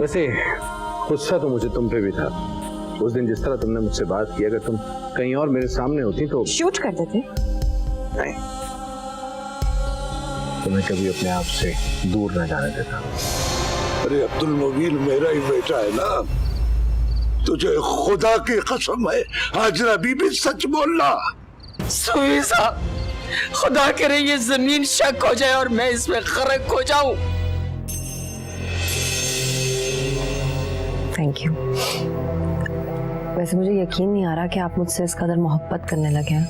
वैसे गुस्सा तो मुझे तुम पे भी था उस दिन, जिस तरह तुमने मुझसे बात की। अगर तुम कहीं और मेरे सामने होती तो शूट कर देते। नहीं, तुम्हें कभी अपने आप से दूर न जाने देता। अरे अब्दुल मुबीन मेरा ही बेटा है ना, तुझे खुदा की कसम है आज नबी भी सच बोलना। सुई साहब, खुदा करे ये जमीन शक हो जाए और मैं इसमें गर्क हो जाऊं। Thank you. वैसे मुझे यकीन नहीं आ रहा कि आप मुझसे इस कदर मोहब्बत करने लगे हैं।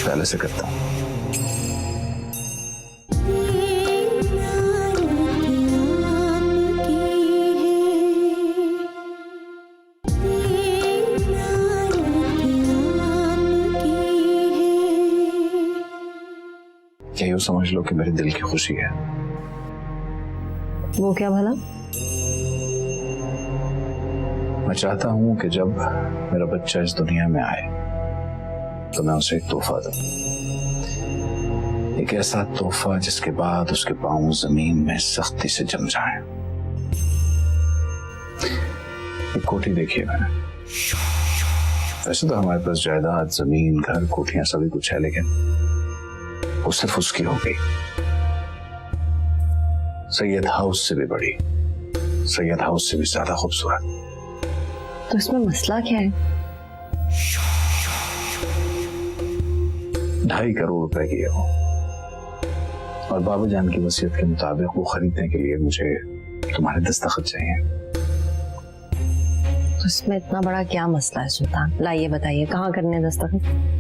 पहले से करता हूँ। क्या यूँ समझ लो कि मेरे दिल की खुशी है। वो क्या भला? मैं चाहता हूं कि जब मेरा बच्चा इस दुनिया में आए तो मैं उसे एक तोहफा दूं, एक ऐसा तोहफा जिसके बाद उसके पांव जमीन में सख्ती से जम जाएं। एक कोठी देखी है मैंने। वैसे तो हमारे पास जायदाद, जमीन, घर, कोठियां सभी कुछ है, लेकिन वो सिर्फ उसकी हो गई। सैयद हाउस से भी बड़ी, सैयद हाउस से भी ज्यादा खूबसूरत। तो इसमें मसला क्या है? 2.5 करोड़ रुपए की है वो, और बाबा जान की वसीयत के मुताबिक वो खरीदने के लिए मुझे तुम्हारे दस्तखत चाहिए। तो इसमें इतना बड़ा क्या मसला है सुल्तान? लाइए बताइए, कहाँ करने दस्तखत?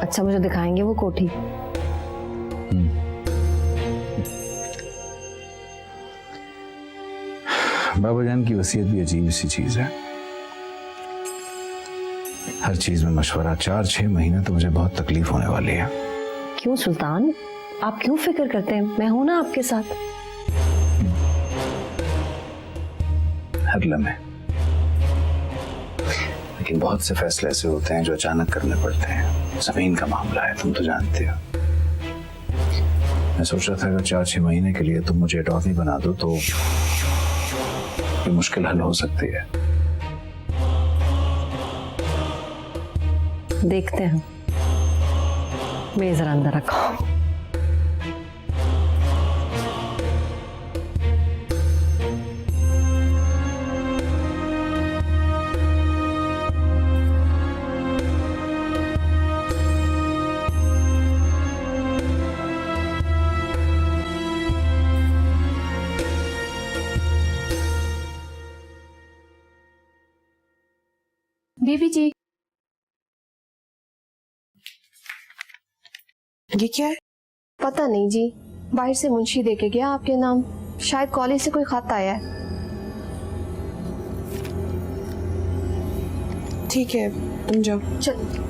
अच्छा, मुझे दिखाएंगे वो कोठी? बाबा जान की वसीयत भी अजीब सी चीज है। हर चीज में मशवरा। 4-6 महीने तो मुझे बहुत तकलीफ होने वाली है। क्यों सुल्तान, आप क्यों फिक्र करते हैं? मैं हूं ना आपके साथ। हर लम्हे। लेकिन बहुत से फैसले ऐसे होते हैं जो अचानक करने पड़ते हैं। जमीन का मामला है, तुम तो जानते हो। मैं सोच रहा था अगर 4-6 महीने के लिए तुम मुझे अटॉर्नी बना दो तो ये मुश्किल हल हो सकती है। देखते हैं। मेरे जरा अंदर रखो। बीबी जी, ये क्या है? पता नहीं जी, बाहर से मुंशी देके गया आपके नाम। शायद कॉलेज से कोई खत आया है। ठीक है, तुम जाओ। चल।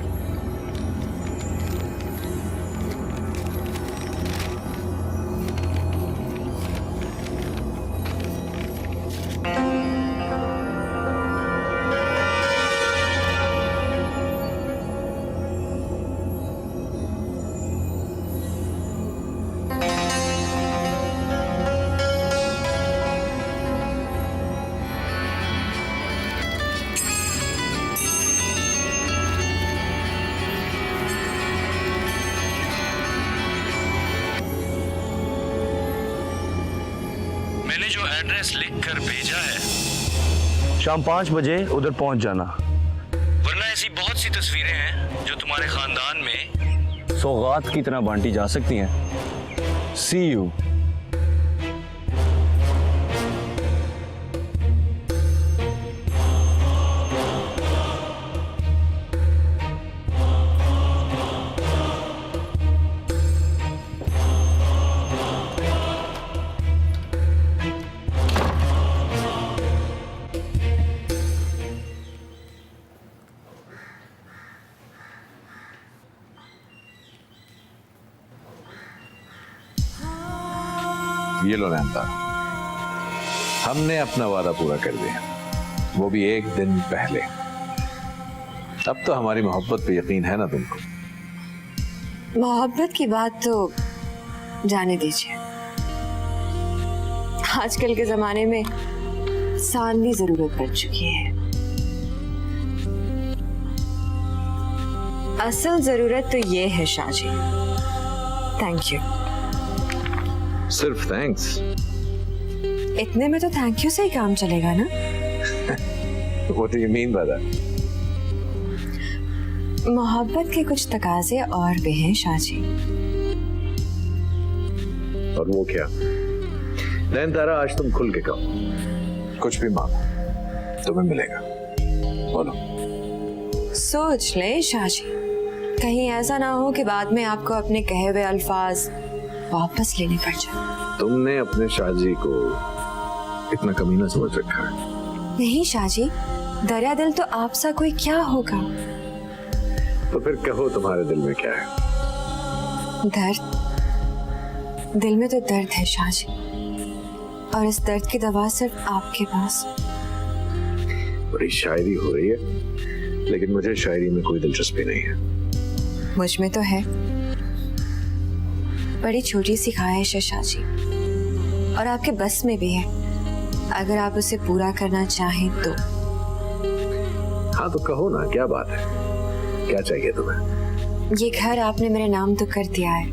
मैंने जो एड्रेस लिख कर भेजा है, शाम 5 बजे उधर पहुंच जाना, वरना ऐसी बहुत सी तस्वीरें हैं जो तुम्हारे खानदान में सौगात की तरह बांटी जा सकती हैं। सी यू। ये लो नैनता, हमने अपना वादा पूरा कर दिया, वो भी एक दिन पहले। अब तो हमारी मोहब्बत पे यकीन है ना तुमको? मोहब्बत की बात तो जाने दीजिए, आजकल के जमाने में इंसान की जरूरत पड़ चुकी है। असल जरूरत तो ये है शाहजी। Thank you. सिर्फ थैंक्स? इतने में तो थैंक यू से ही काम चलेगा ना? What do you mean by that? मोहब्बत के कुछ तकाजे और भी हैं शाहजी। और वो क्या? नैनतारा, आज तुम खुल के कहो, कुछ भी मांगो तुम्हें मिलेगा, बोलो। सोच ले शाहजी, कहीं ऐसा ना हो कि बाद में आपको अपने कहे हुए अल्फाज वापस लेने पड़ जाए। तुमने अपने शाहजी को इतना कमीना समझ रखा है? नहीं शाहजी, दरिया दिल तो आप सा कोई क्या होगा। तो फिर कहो तुम्हारे दिल में क्या है? दर्द। दिल में तो दर्द है शाहजी, और इस दर्द की दवा सिर्फ आपके पास। बड़ी शायरी हो रही है, लेकिन मुझे शायरी में कोई दिलचस्पी नहीं है। मुझ में तो है। बड़ी छोटी सी ख्वाहिश है शाहजी, और आपके बस में भी है, अगर आप उसे पूरा करना चाहें तो। हाँ तो कहो ना, क्या बात है, क्या चाहिए तुम्हें? ये घर आपने मेरे नाम तो कर दिया है,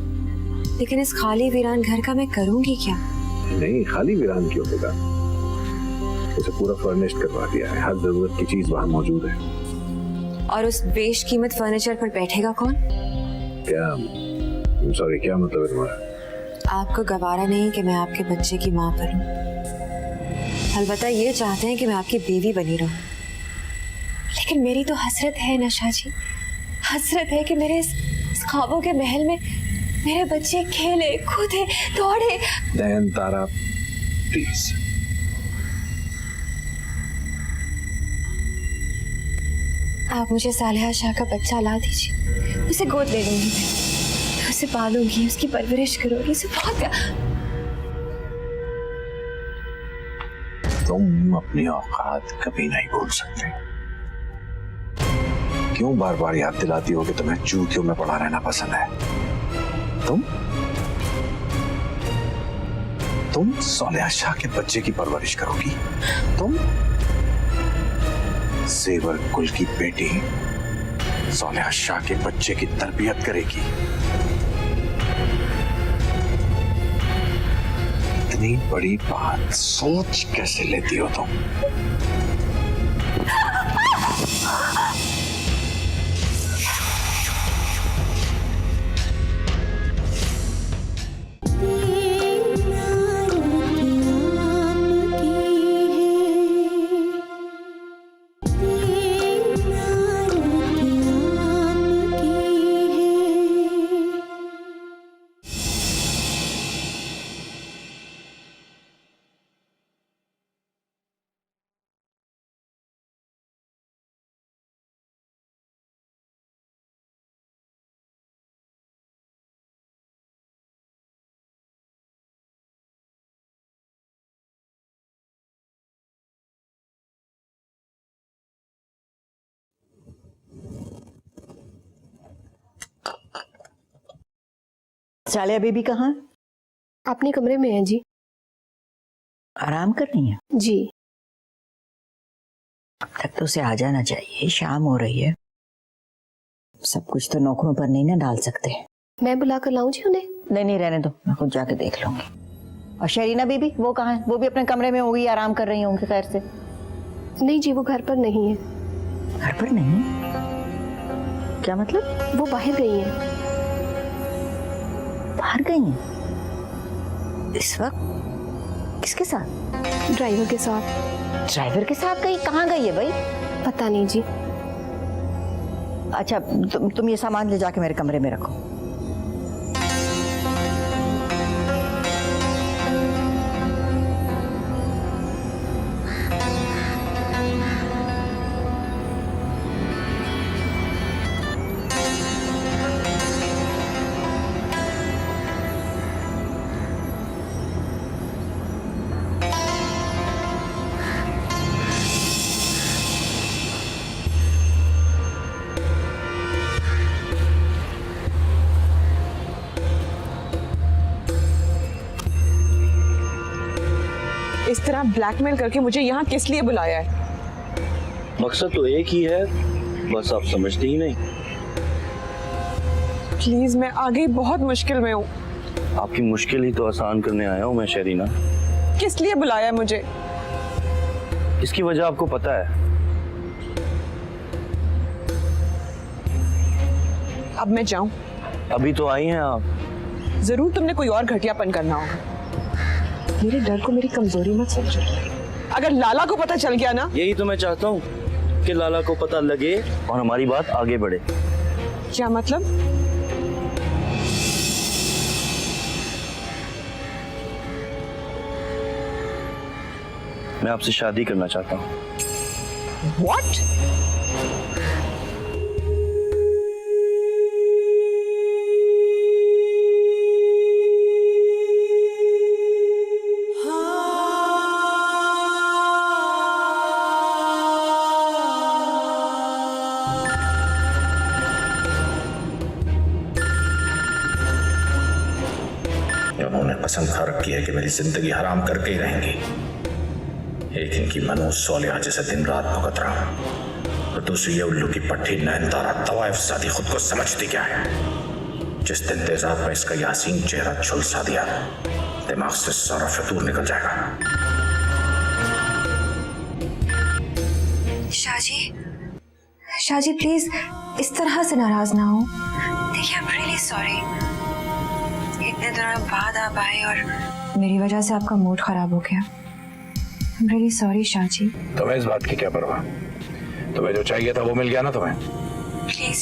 लेकिन इस खाली वीरान घर का मैं करूंगी क्या? नहीं, खाली वीरान क्यों होगा? उसे पूरा फर्निश्ड करवा दिया है, हर जरूरत की चीज वहाँ मौजूद है। और उस बेशकीमत फर्नीचर पर बैठेगा कौन? क्या? सॉरी, क्या मतलब है तुम्हारा? आपको गवारा नहीं कि मैं आपके बच्चे की माँ बनूं, अलबत्ता ये चाहते हैं कि मैं आपकी बीवी बनी रहूं। लेकिन मेरी तो हसरत है ना शाहजी, हसरत है कि मेरे इस ख्वाबों के महल में मेरे बच्चे खेले कूदे दौड़े। नैनतारा, प्लीज। आप मुझे सालिहा शाह का बच्चा ला दीजिए, उसे गोद ले लूंगी, मैं उसे पालूंगी, उसकी परवरिश करूंगी, उसे बहुत तुम अपनी औकात कभी नहीं भूल सकते। क्यों बार बार याद दिलाती हो कि तुम्हें चूतियों में पड़ा रहना पसंद है? तुम सालिहा शाह के बच्चे की परवरिश करोगी? तुम जेवर कुल की बेटी सालिहा शाह के बच्चे की तरबियत करेगी? इतनी बड़ी बात सोच कैसे लेती हो तुम? सालिया बेबी कहाँ? अपने कमरे में है जी। आराम कर रही है? जी। अब तक तो उसे आ जाना चाहिए, शाम हो रही है। सब कुछ तो नौकरों पर नहीं ना डाल सकते। मैं बुला कर लाऊं जी उन्हें? नहीं रहने दो, मैं खुद जाके देख लूंगी। और शरीना बेबी वो कहाँ है? वो भी अपने कमरे में होगी, आराम कर रही होंगी खैर से। नहीं जी, वो घर पर नहीं है। घर पर नहीं? क्या मतलब? वो बाहर गई है। बाहर गई हैं? इस वक्त किसके साथ? ड्राइवर के साथ। ड्राइवर के साथ गई? कहाँ गई है भाई? पता नहीं जी। अच्छा तुम ये सामान ले जाके मेरे कमरे में रखो। ब्लैकमेल करके मुझे यहाँ किस लिए बुलाया है? मकसद तो एक ही है, बस आप समझते ही नहीं। प्लीज, मैं आगे बहुत मुश्किल में हूँ। आपकी मुश्किल ही तो आसान करने आया हूँ मैं शरीना। किस लिए बुलाया है मुझे? इसकी वजह आपको पता है। अब मैं जाऊं? अभी तो आई हैं आप। जरूर तुमने कोई और घटियापन करना होगा। मेरे डर को मेरी कमजोरी मत समझो। अगर लाला को पता चल गया ना। यही तो मैं चाहता हूँ कि लाला को पता लगे और हमारी बात आगे बढ़े। क्या मतलब? मैं आपसे शादी करना चाहता हूँ। What? उन्होंने कसम खा रखी है कि मेरी जिंदगी हराम करके ही रहेंगी। एक इनकी मनोज सोलिया जिसे दिन रात भुगत रहा हूं, और दूसरी ये उल्लू की पट्टी नयनतारा तवाइफ सादी खुद को समझती क्या है। जिस दिन तेजाब में इसका यासीन चेहरा झुलसा दिया, दिमाग से सारा फितूर निकल जाएगा। शाहजी प्लीज इस तरह से नाराज ना हो। देखिए, आई एम रियली सॉरी। इतने दिनों बाद आप आए और मेरी वजह से आपका मूड खराब हो गया। I am really sorry Shahji. तुम्हें इस बात की क्या परवाह? तुम्हें जो चाहिए था वो मिल गया ना तुम्हें। प्लीज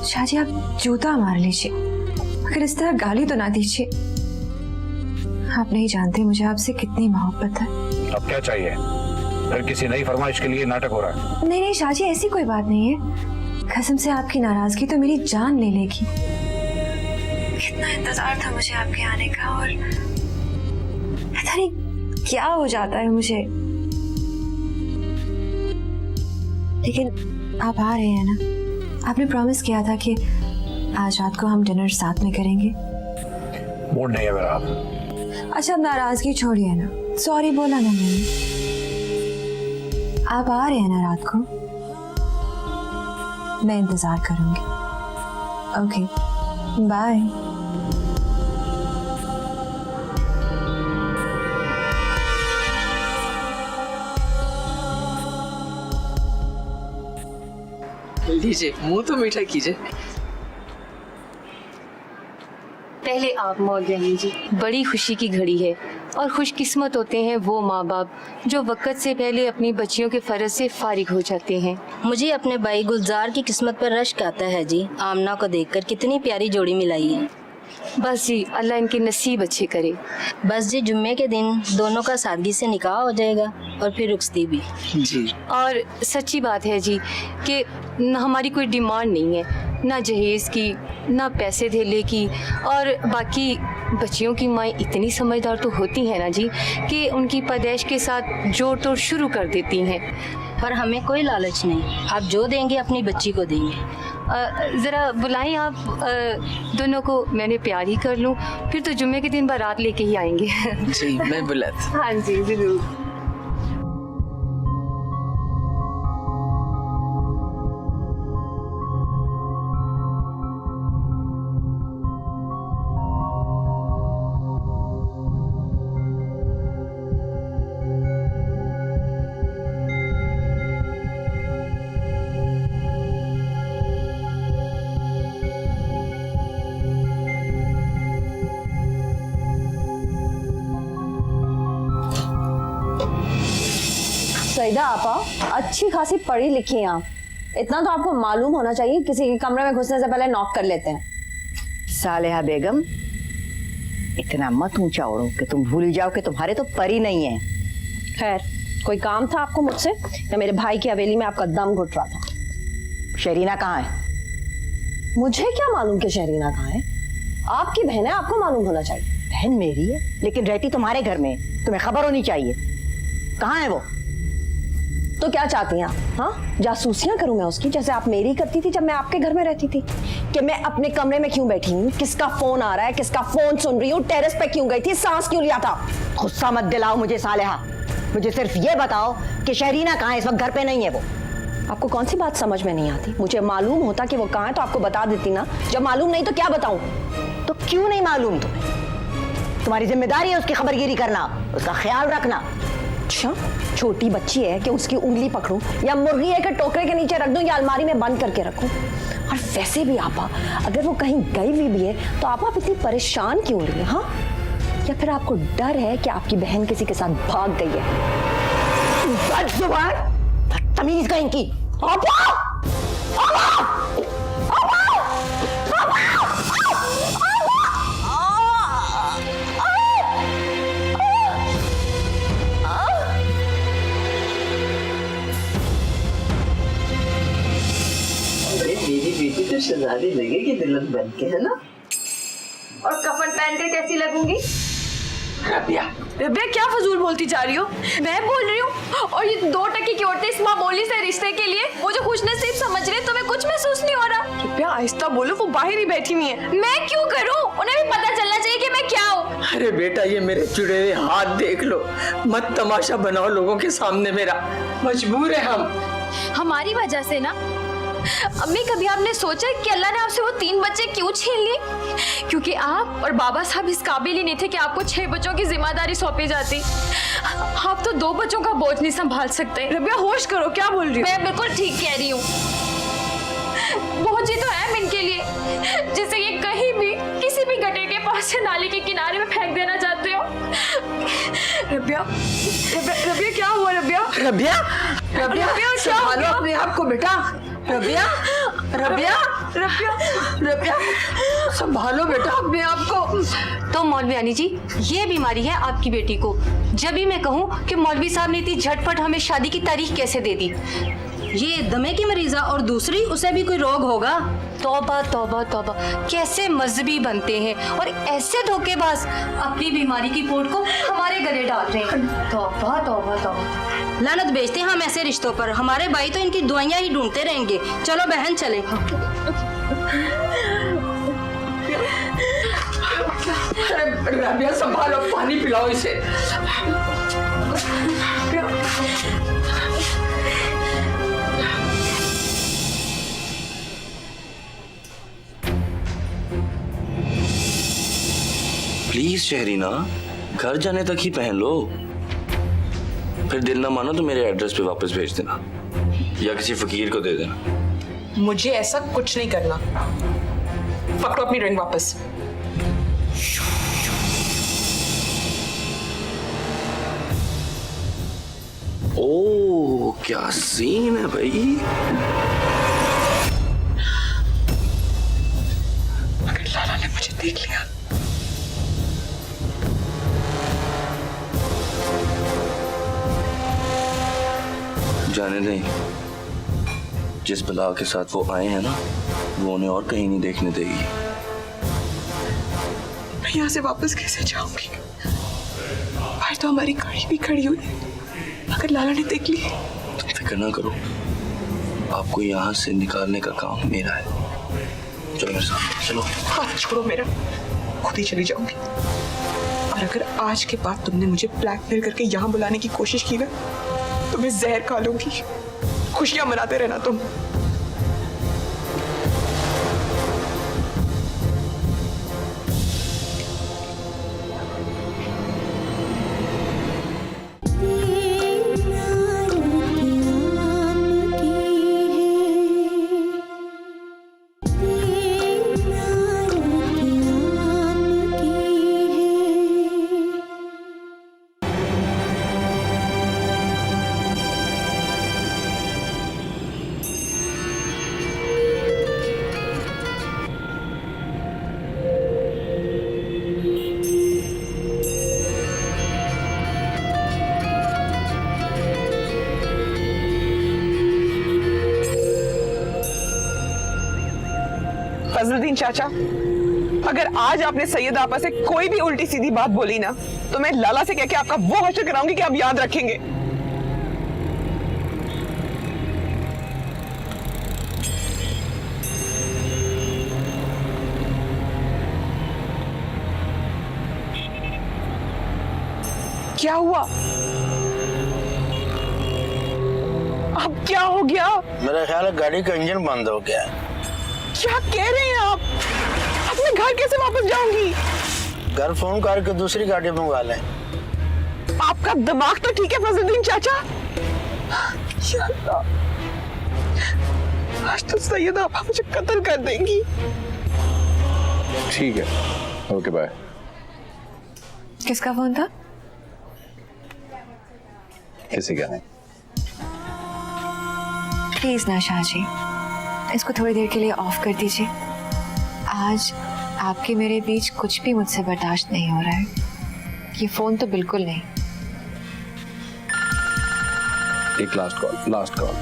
शाहजी, आप जूता मार लीजिए, मगर इस तरह गाली तो ना दीजिए। आप नहीं जानते मुझे आपसे कितनी मोहब्बत है। अब क्या चाहिए? फिर किसी नई फरमाइश के लिए नाटक हो रहा है? नहीं शाहजी, ऐसी कोई बात नहीं है। कसम से आपकी नाराजगी तो मेरी जान ले लेगी। कितना इंतजार था मुझे आपके आने का, और पता नहीं क्या हो जाता है मुझे। लेकिन आप आ रहे हैं ना? आपने प्रॉमिस किया था कि आज रात को हम डिनर साथ में करेंगे। मूड नहीं है मेरा। अच्छा, अब नाराजगी छोड़िए ना, सॉरी बोला ना मैंने। आप आ रहे हैं ना रात को? मैं इंतजार करूंगी। Okay, bye. लीजिए, मुंह तो मीठा कीजिए। पहले आप मौत लीजिए। बड़ी खुशी की घड़ी है और खुशकिस्मत होते हैं वो माँ बाप जो वक्त से पहले अपनी बच्चियों के फर्ज से फारिग हो जाते हैं। मुझे अपने भाई गुलजार की किस्मत पर रश्क आता है जी। आमना को देखकर कितनी प्यारी जोड़ी मिलाई है। बस जी, अल्लाह इनके नसीब अच्छे करे। बस जी, जुम्मे के दिन दोनों का सादगी से निकाह हो जाएगा और फिर रुखसती भी। जी। और सच्ची बात है जी कि हमारी कोई डिमांड नहीं है, ना जहेज की, ना पैसे धेले की, और बाकी बच्चियों की माएँ इतनी समझदार तो होती हैं ना जी कि उनकी पैदाइश के साथ जोड़ तोड़ शुरू कर देती हैं। पर हमें कोई लालच नहीं, आप जो देंगे अपनी बच्ची को देंगे। ज़रा बुलाएं आप दोनों को, मैंने प्यार ही कर लूँ, फिर तो जुम्मे के दिन बारात लेके ही आएंगे। जी, मैं बुलाता। हाँ जी, ज़रूर। सईदा आपा अच्छी खासी पढ़ी लिखी हैं आप, इतना तो आपको मालूम होना चाहिए किसी के कमरे में घुसने से पहले नॉक कर लेते हैं। सालेहा बेगम, इतना मत ऊंचा उड़ो कि तुम भूल जाओ कि तुम्हारे तो परी नहीं है। खैर, कोई काम था आपको मुझसे या मेरे भाई की हवेली में आपका दम घुट रहा था? शरीना कहाँ है? मुझे क्या मालूम कि शरीना कहाँ है? आपकी बहन है, आपको मालूम होना चाहिए। बहन मेरी है लेकिन रहती तुम्हारे घर में, तुम्हें खबर होनी चाहिए। कहाँ है वो? तो क्या चाहती हैं आप? हाँ, जासूसियां करूं मैं उसकी, जैसे आप मेरी करती थी जब मैं आपके घर में रहती थी? कि मैं अपने कमरे में क्यों बैठी हूँ, किसका फोन आ रहा है, किसका फोन सुन रही हूँ, टेरेस पे क्यों गई थी, सांस क्यों लिया था? गुस्सा मत दिलाओ मुझे सालेहा, मुझे सिर्फ ये बताओ कि शहरीना कहाँ है, इस वक्त घर पे नहीं है वो। आपको कौन सी बात समझ में नहीं आती? मुझे मालूम होता कि वो कहाँ है तो आपको बता देती ना। जब मालूम नहीं तो क्या बताऊं? तो क्यों नहीं मालूम तुम्हें? तुम्हारी जिम्मेदारी है उसकी खबरगिरी करना, उसका ख्याल रखना। अच्छा, छोटी बच्ची है कि उसकी उंगली पकड़ूं, या मुर्गी है कि टोकरे के नीचे रख दूं, या अलमारी में बंद करके रखूं? और वैसे भी आपा, अगर वो कहीं गई हुई भी है तो आप इतनी परेशान क्यों रही है? हाँ, या फिर आपको डर है कि आपकी बहन किसी के साथ भाग गई है? बदतमीज कहीं की। मेरी बेटी तो शहजादी लगेगी दुल्हन बन के, है ना? और कफन पहन कर कैसी लगूंगी? रबिया, रबिया क्या फजूल बोलती जा रही हो? मैं बोल रही हूँ, और ये 2 टके की औरतें इस मामूली से रिश्ते के लिए वो जो खुशनसीब समझ रहे, तुम्हें कुछ महसूस नहीं हो रहा? रबिया आहिस्ता बोलो, वो बाहर ही बैठी हुई है। मैं क्यों करूँ? उन्हें भी पता चलना चाहिए कि मैं क्या हूँ। अरे बेटा, ये मेरे जुड़े हुए हाथ देख लो, मत तमाशा बनाओ लोगों के सामने मेरा। मजबूर है हम। हमारी वजह से ना? अम्मी, कभी आपने सोचा कि अल्लाह ने आपसे वो 3 बच्चे क्यों छीन लिए? क्योंकि आप और बाबा साहब इस काबिल ही नहीं थे कि आपको 6 बच्चों की जिम्मेदारी सौंपी जाती। आप तो 2 बच्चों का बोझ नहीं संभाल सकते। रबिया होश करो, क्या बोल रही हो? मैं बिल्कुल ठीक कह रही हूँ। बोझ ही तो है इनके लिए, जिसे ये कहीं भी किसी भी गटर के पास या नाली के किनारे में फेंक देना चाहते हो। रबिया, रबिया क्या हुआ? रबिया, रबिया, रबिया, क्या संभालो अपने आप को बेटा। रबिया, रबिया, रबिया, रबिया, संभालो बेटा अपने आप को। तो मौलवी आनी जी, ये बीमारी है आपकी बेटी को। जब भी मैं कहूँ कि मौलवी साहब ने इतनी झटपट हमें शादी की तारीख कैसे दे दी? ये दमे की मरीजा और दूसरी उसे भी कोई रोग होगा। तौबा तौबा तौबा, कैसे मजहबी बनते हैं और ऐसे धोखेबाज अपनी बीमारी की पोट को हमारे गले डाल रहे हैं। तौबा तौबा तौबा, लानत बेचते हैं हम ऐसे रिश्तों पर। हमारे भाई तो इनकी दुआइयां ही ढूंढते रहेंगे। चलो बहन चले। रबिया संभालो, पानी पिलाओ इसे। प्लीज शहरीना, घर जाने तक ही पहन लो, फिर दिल ना मानो तो मेरे एड्रेस पे वापस भेज देना या किसी फकीर को दे देना। मुझे ऐसा कुछ नहीं करना। पकड़ो अपनी रिंग वापस। ओह, क्या सीन है भाई। अगर लाला ने मुझे देख लिया, जाने दें, जिस बला के साथ वो आए हैं ना, वो उन्हें और कहीं नहीं देखने देगी। मैं यहाँ से वापस कैसे जाऊंगी? भाई तो हमारी गाड़ी भी खड़ी हुई है। अगर लाला ने देख ली? फिक्र ना करो, आपको यहाँ से निकालने का काम मेरा है। चलो मेरे साथ, चलो। हाथ छोड़ो मेरा, खुद ही चली जाऊंगी। और अगर आज के बाद तुमने मुझे ब्लैकमेल करके यहाँ बुलाने की कोशिश की ना, तो मैं जहर खा लूंगी। खुशियां मनाते रहना तुम। फजलुद्दीन चाचा, अगर आज आपने सैयद आपा से कोई भी उल्टी सीधी बात बोली ना, तो मैं लाला से कह के आपका वो हश्र कराऊंगी कि आप याद रखेंगे। क्या हुआ? अब क्या हो गया? मेरा ख्याल है गाड़ी का इंजन बंद हो गया। क्या कह रहे हैं आप? अपने घर कैसे वापस जाऊंगी? घर फोन करके दूसरी गाड़ी मंगवा लें। आपका दिमाग तो ठीक है फजलुद्दीन चाचा? या अल्लाह, आज तो सैयद आपा मुझे कत्ल कर देंगी। ठीक है, ओके बाय। किसका फोन था? किसी का नहीं। प्लीज ना शाहजी, इसको थोड़ी देर के लिए ऑफ कर दीजिए। आज आपके मेरे बीच कुछ भी मुझसे बर्दाश्त नहीं हो रहा है। ये फोन तो बिल्कुल नहीं। एक last call,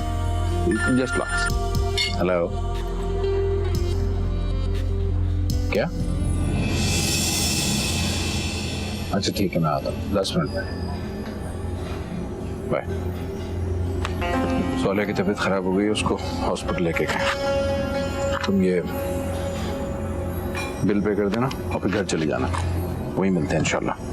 just last. Hello, क्या? अच्छा ठीक है, मैं आता हूँ 10 मिनट में। बाय। सोलिया की तबीयत खराब हो गई, उसको हॉस्पिटल लेके गए। तुम ये बिल पे कर देना और फिर घर चले जाना, वहीं मिलते हैं इंशाल्लाह।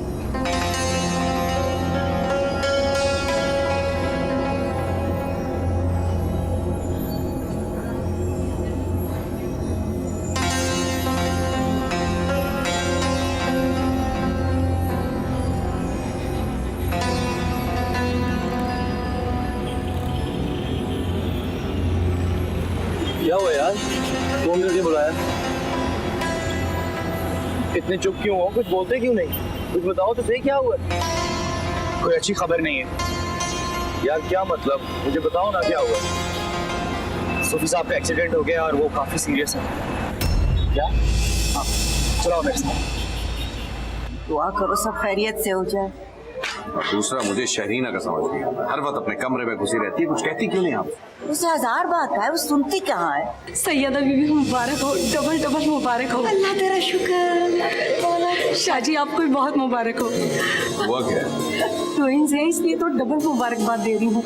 क्या हुआ यार, फोन करके बुलाया? इतने चुप क्यों हो? कुछ बोलते क्यों नहीं? कुछ बताओ तो सही, क्या हुआ? कोई अच्छी खबर नहीं है। यार क्या मतलब, मुझे बताओ ना क्या हुआ। सूफी साहब का एक्सीडेंट हो गया और वो काफी सीरियस है। क्या? हाँ, चलो मेरे साथ। दुआ करो सब खैरियत से हो जाए। और दूसरा, मुझे शहरीना का समझ नहीं आता, हर वक्त अपने कमरे में घुसी रहती है, कुछ कहती क्यों नहीं आप? उसे 1000 बात है, वो सुनती कहाँ है? सैयदा बीबी मुबारक हो, डबल डबल मुबारक हो। अल्लाह तेरा शुक्र। शाहजी आपको भी बहुत मुबारक हो। हुआ क्या है? ट्विंस है इसलिए तो डबल मुबारकबाद दे रही हूँ।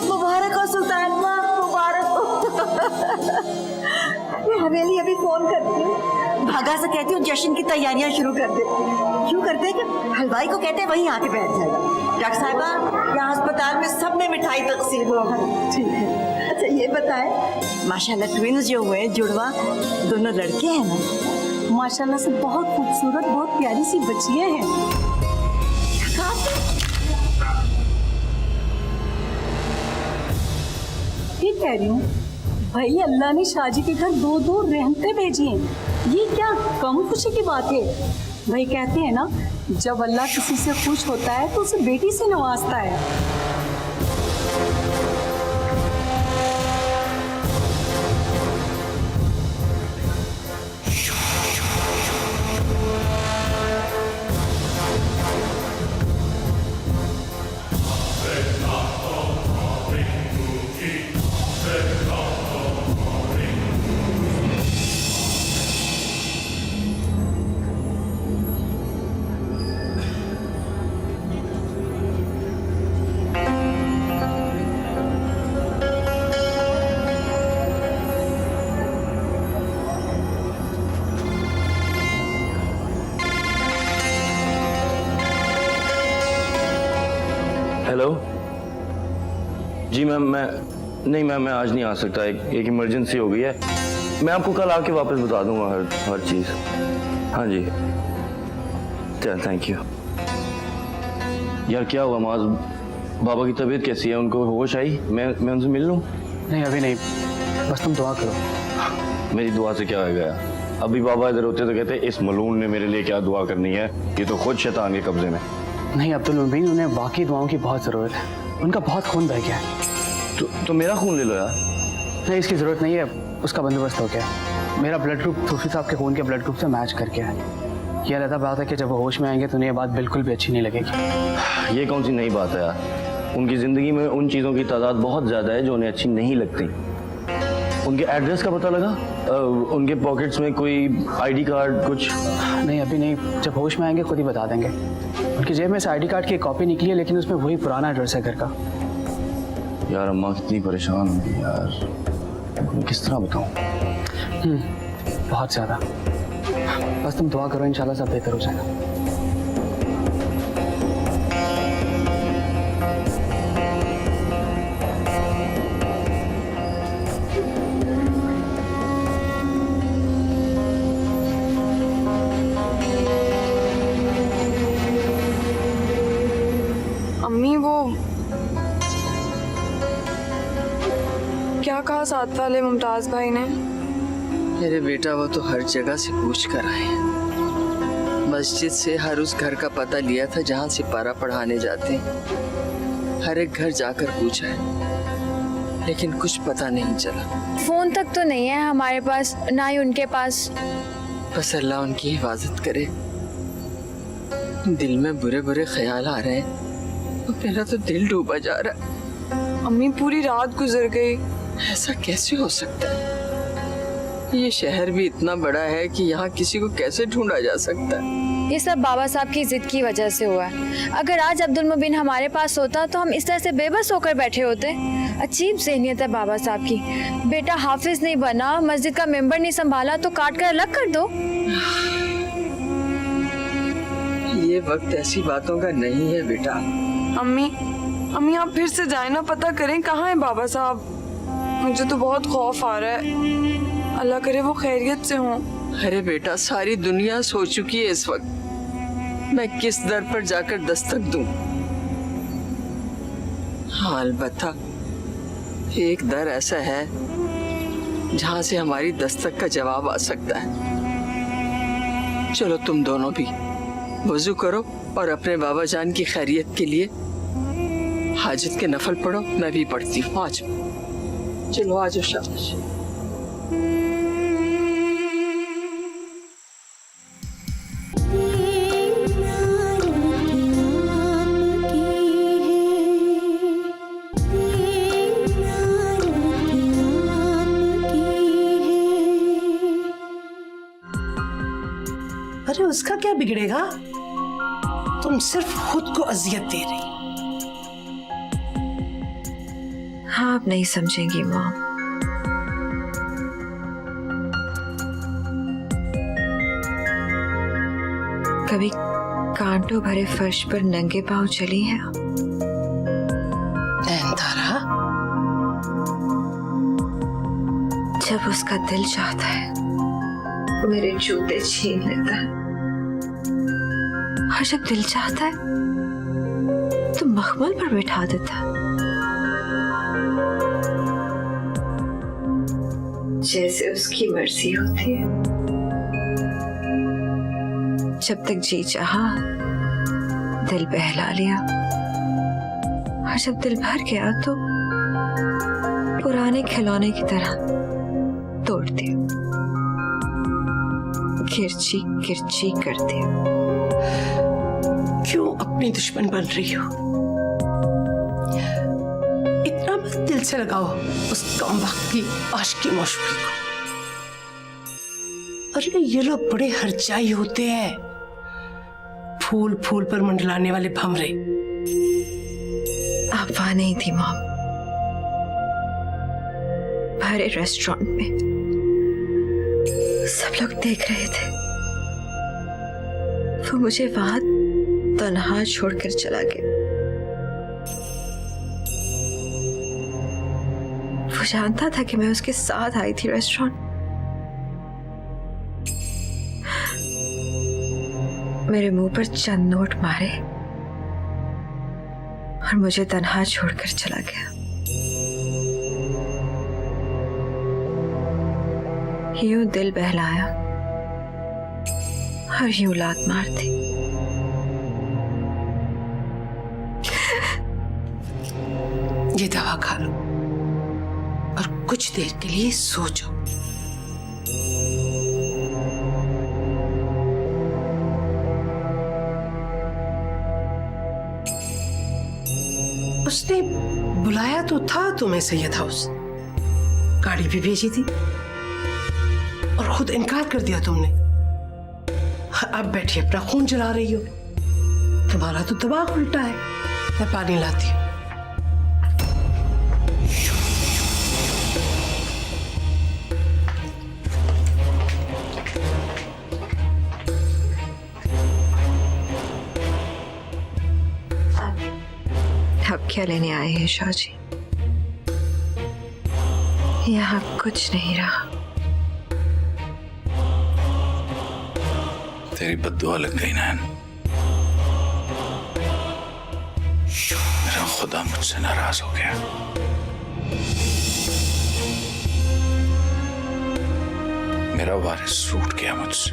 मुबारक हो सुल्तान माँ, मुबारक हो। मैं हवेली अभी फोन करती हूँ, भागा से कहती हूँ जश्न की तैयारियां शुरू कर दे। क्यों करते हैं कि हलवाई को कहते हैं वहीं आके बैठ जाएगा। डॉक्टर साहिबा, यहाँ अस्पताल में सब में मिठाई तकसीम होगा। ठीक है। अच्छा ये बताएं, माशाल्लाह ट्विंस जो हुए जुड़वा, दोनों लड़के हैं ना? माशाल्लाह से बहुत खूबसूरत, बहुत प्यारी सी बच्चियां हैं। ठीक कह रही हूँ भाई, अल्लाह ने शाहजी के घर 2-2 रहमतें भेजी हैं। ये क्या कम खुशी की बात है? भाई कहते हैं ना, जब अल्लाह किसी से खुश होता है तो उसे बेटी से नवाजता है। हेलो जी मैम, मैं आज नहीं आ सकता, एक इमरजेंसी हो गई है। मैं आपको कल आके वापस बता दूंगा हर चीज़। हाँ जी, चल थैंक यू। यार क्या हुआ माज, बाबा की तबीयत कैसी है? उनको होश आई? मैं उनसे मिल लूँ? नहीं अभी नहीं, बस तुम दुआ करो। मेरी दुआ से क्या हो गया? अभी बाबा इधर होते तो कहते इस मलून ने मेरे लिए क्या दुआ करनी है, ये तो खुद शैतान के कब्जे में। नहीं अब्दुल मुबीन, उन्हें वाकई दुआओं की बहुत ज़रूरत है। उनका बहुत खून बह गया है। तो मेरा खून ले लो यार। नहीं इसकी ज़रूरत नहीं है, उसका बंदोबस्त हो गया। मेरा ब्लड ग्रुप सूफी साहब के खून के ब्लड ग्रुप से मैच कर गया है। ये रहता बात है कि जब वो होश में आएंगे तो उन्हें ये बात बिल्कुल भी अच्छी नहीं लगेगी। ये कौन सी नई बात है यार? उनकी ज़िंदगी में उन चीज़ों की तादाद बहुत ज़्यादा है जो उन्हें अच्छी नहीं लगती। उनके एड्रेस का पता लगा? उनके पॉकेट्स में कोई आईडी कार्ड कुछ? नहीं अभी नहीं, जब होश में आएंगे खुद ही बता देंगे। उनकी जेब में से आईडी कार्ड की कॉपी निकली है, लेकिन उसमें वही पुराना एड्रेस है घर का। यार अम्मा कितनी परेशान होगी यार, मैं किस तरह बताऊं? बहुत ज़्यादा। बस तुम दुआ करो, इंशाल्लाह सब बेहतर हो जाएगा। क्या कहा साथ वाले मुमताज भाई ने? मेरे बेटा वो तो हर जगह से पूछ कर आए हैं। मस्जिद से हर उस घर का पता लिया था जहाँ सिपारा पढ़ाने जाते हैं। हर एक घर जाकर पूछा है, लेकिन कुछ पता नहीं चला। फोन तक तो नहीं है हमारे पास, ना ही उनके पास। बस अल्लाह उनकी हिफाजत करे। दिल में बुरे बुरे ख्याल आ रहे हैं और मेरा तो दिल डूबा जा रहा है। अम्मी पूरी रात गुजर गई। ऐसा कैसे हो सकता है? ये शहर भी इतना बड़ा है कि यहाँ किसी को कैसे ढूंढा जा सकता है? ये सब बाबा साहब की जिद की वजह से हुआ है। अगर आज अब्दुल मुबीन हमारे पास होता तो हम इस तरह से बेबस होकर बैठे होते। अजीब ज़हनियत है बाबा साहब की। बेटा हाफिज नहीं बना, मस्जिद का मेंबर नहीं संभाला तो काट कर अलग कर दो। ये वक्त ऐसी बातों का नहीं है बेटा। अम्मी आप फिर से जाए ना, पता करें कहाँ है बाबा साहब। मुझे तो बहुत खौफ आ रहा है। अल्लाह करे वो खैरियत से हों। अरे बेटा, सारी दुनिया सो चुकी है इस वक्त। मैं किस दर पर जाकर दस्तक दूं? हाँ, अलबत्ता एक दर ऐसा है जहां से हमारी दस्तक का जवाब आ सकता है। चलो तुम दोनों भी वजू करो और अपने बाबा जान की खैरियत के लिए हाजत के नफल पढ़ो। मैं भी पढ़ती हूँ। आज चलो आज शाबाश। अरे उसका क्या बिगड़ेगा? तुम सिर्फ खुद को अजियत दे रही। हाँ, आप नहीं समझेंगी माँ। कभी कांटों भरे फर्श पर नंगे पांव चली हैं आप? नैनतारा, जब उसका दिल चाहता है मेरे जूते छीन लेता है, और जब दिल चाहता है तो मखमल पर बैठा देता है। जैसे उसकी मर्जी होती है। जब तक जी चाहा दिल बहला लिया, और जब दिल भर गया तो पुराने खिलौने की तरह तोड़ दिया, किरची किरची कर दिया। क्यों अपनी दुश्मन बन रही हो? इतना मत दिल से लगाओ उस कम वक्त की आशिकी मौशूकी को। अरे ये लोग बड़े हरजाई होते हैं, फूल फूल पर मंडलाने वाले भंवरे। आप वहां नहीं थी मॉम। भरे रेस्टोरेंट में सब लोग देख रहे थे। वो मुझे वहां तन्हा छोड़कर चला गया। वो जानता था कि मैं उसके साथ आई थी रेस्टोरेंट। मेरे मुंह पर चंद नोट मारे और मुझे तन्हा छोड़कर चला गया। यूं दिल बहलाया और यूं लात मार दी। ये दवा खा लो और कुछ देर के लिए सो जाओ। उसने बुलाया तो था तुम्हें सैयद हाउस, गाड़ी भी भेजी थी और खुद इनकार कर दिया तुमने। अब बैठी अपना खून जला रही हो। तुम्हारा तो दिमाग उल्टा है। मैं पानी लाती हूँ। अब क्या लेने आए हैं शाह जी? यहाँ कुछ नहीं रहा। तेरी बद्दुआ लग गई नैन। मेरा खुदा मुझसे नाराज हो गया। मेरा वारिस रूठ गया मुझसे।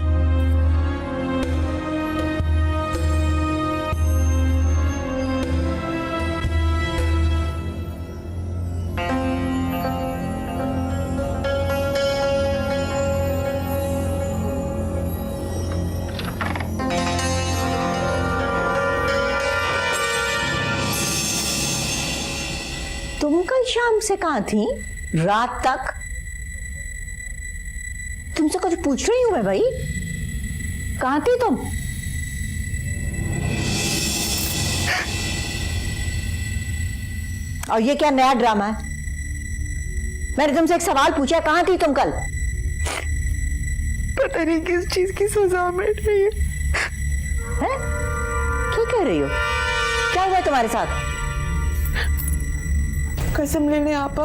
तुम कल शाम से कहाँ थी? रात तक तुमसे कुछ पूछ रही हूं मैं भाई, कहाँ थी तुम? और ये क्या नया ड्रामा है? मैंने तुमसे एक सवाल पूछा, कहाँ थी तुम कल? पता नहीं किस चीज की सजा मिल रही है। क्या कह रही हो? क्या हुआ तुम्हारे साथ? कसम लेने आपा,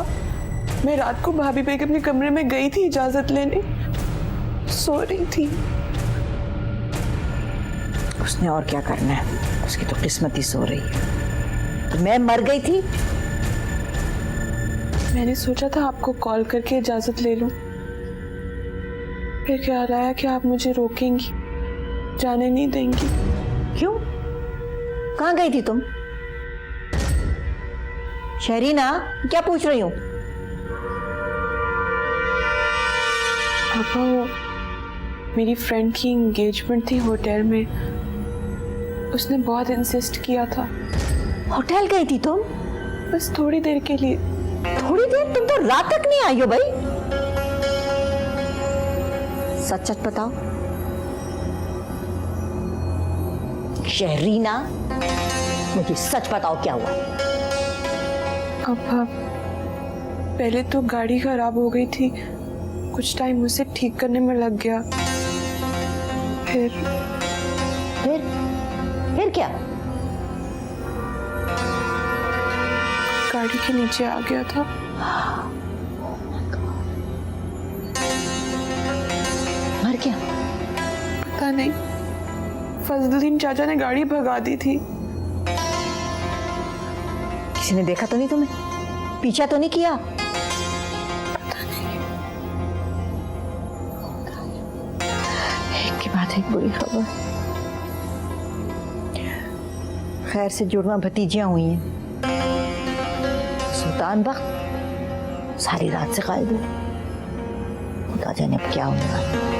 मैं रात को भाभी बेगम के कमरे में गई थी इजाजत लेने, सो रही थी। उसने और क्या करना है, उसकी तो किस्मत ही सो रही है। तो मैं मर गई थी। मैंने सोचा था आपको कॉल करके इजाजत ले लूं, फिर ख्याल आया कि आप मुझे रोकेंगी, जाने नहीं देंगी। क्यों? कहाँ गई थी तुम? शहरीना, क्या पूछ रही हूँ? आपा, वो मेरी फ्रेंड की एंगेजमेंट थी होटल में, उसने बहुत इंसिस्ट किया था। होटल गई थी तुम? बस थोड़ी देर के लिए। थोड़ी देर? तुम तो रात तक नहीं आई हो भाई। सच सच बताओ शहरीना, मुझे सच बताओ क्या हुआ? अब पहले तो गाड़ी खराब हो गई थी, कुछ टाइम उसे ठीक करने में लग गया। फिर क्या? गाड़ी के नीचे आ गया था। मर गया? पता नहीं, फजलुद्दीन चाचा ने गाड़ी भगा दी थी। किसी ने देखा तो नहीं तुम्हें? पीछा तो नहीं किया? पता नहीं। एक के बाद एक बुरी खबर। खैर से जुड़वा भतीजियां हुई हैं। सुल्तान बख्त सारी रात से गायब है। खुदा जाने अब क्या होने वाला है।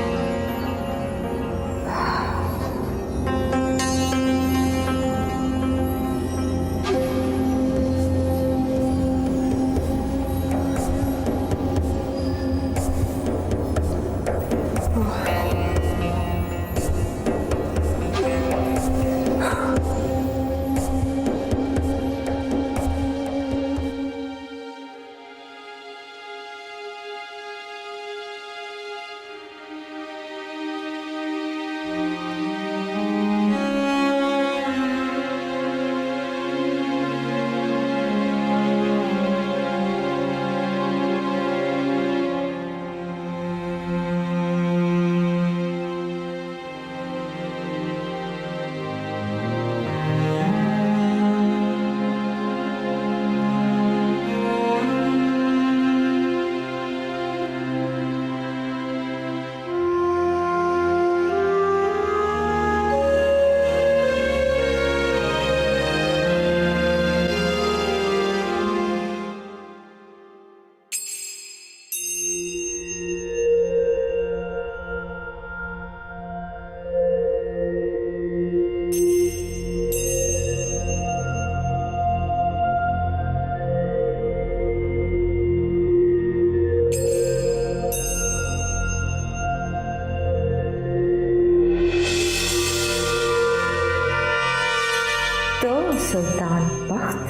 सुल्तान बख्त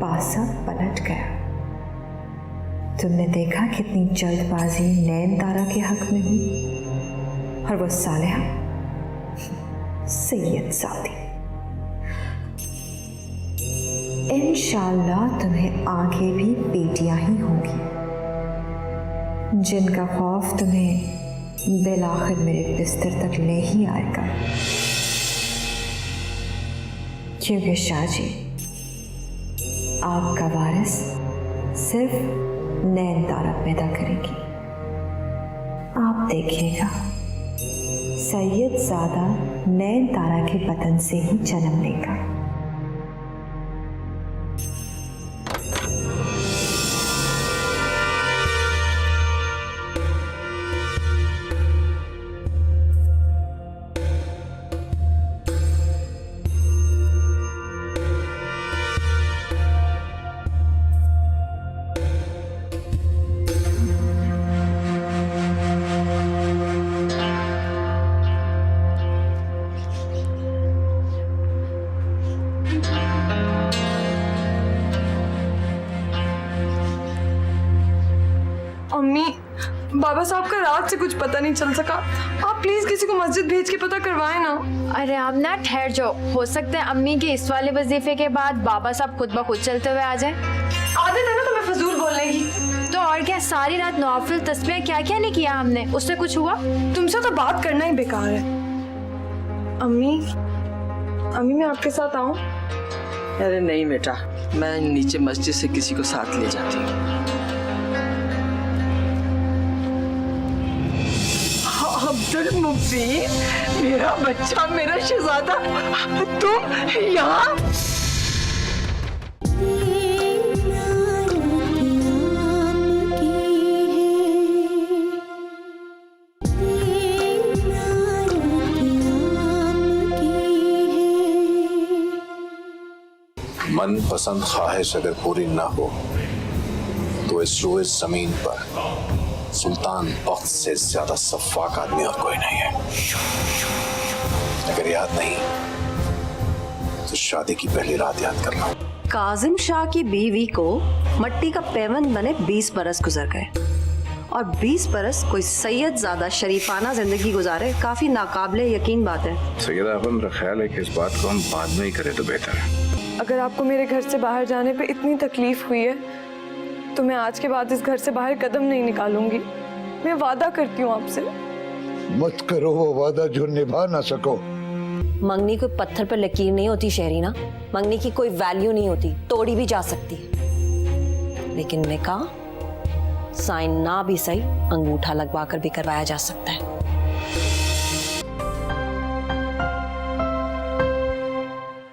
पासा पलट गया। तुमने देखा कितनी जल्दबाजी नैनतारा के हक में हुई, और वो सालेहा सैयद सादी। इंशाल्लाह तुम्हें आगे भी बेटियां ही होंगी, जिनका खौफ तुम्हें बिलाखिर मेरे बिस्तर तक ले ही आएगा। क्योंकि शाहजी, आपका वारिस सिर्फ नैन तारा पैदा करेगी। आप देखिएगा, सैयदजादा नैन तारा के बदन से ही जन्म लेगा। अम्मी, बाबा साहब का रात से कुछ पता नहीं चल सका। आप प्लीज किसी को मस्जिद भेज के पता करवाएं ना। अरे आप ना ठहर जाओ, हो सकता है अम्मी के इस वाले वजीफे के बाद बाबा साहब खुद ब खुद चलते हुए आ जाए। आदत है ना तुम्हें फजूल बोलने की। तो और क्या, सारी रात नौफिल तस्बीह क्या क्या नहीं किया हमने, उससे कुछ हुआ? तुमसे तो बात करना ही बेकार है। अम्मी मैं आपके साथ आऊं? अरे नहीं बेटा, मैं नीचे मस्जिद से किसी को साथ ले जाती हूँ। अब्दुल मुबीन, मेरा बच्चा, मेरा शहजादा, तुम यहाँ? मनपसंद ख्वाहिश अगर पूरी ना हो तो इस रोए जमीन पर सुल्तान वक्त से ज्यादा सफाक आदमी और कोई नहीं है। अगर याद नहीं तो शादी की पहली रात याद कर लो। काजिम शाह की बीवी को मट्टी का पेवंद बने 20 बरस गुजर गए और 20 बरस कोई सैयदजादा शरीफाना जिंदगी गुजारे, काफी नाकाबिले यकीन बात है। सैयदा, अब मेरा ख्याल है कि इस बात को हम बाद में ही करें तो बेहतर है। अगर आपको मेरे घर से बाहर जाने पे इतनी तकलीफ हुई है तो मैं आज के बाद इस घर से बाहर कदम नहीं निकालूंगी। मैं वादा करती हूँ आपसे। मत करो वो वादा जो निभा ना सको। मंगनी कोई पत्थर पर लकीर नहीं होती शहरीना, मंगनी की कोई वैल्यू नहीं होती, तोड़ी भी जा सकती है, लेकिन निकाह साइन ना भी सही अंगूठा लगवा कर भी करवाया जा सकता है।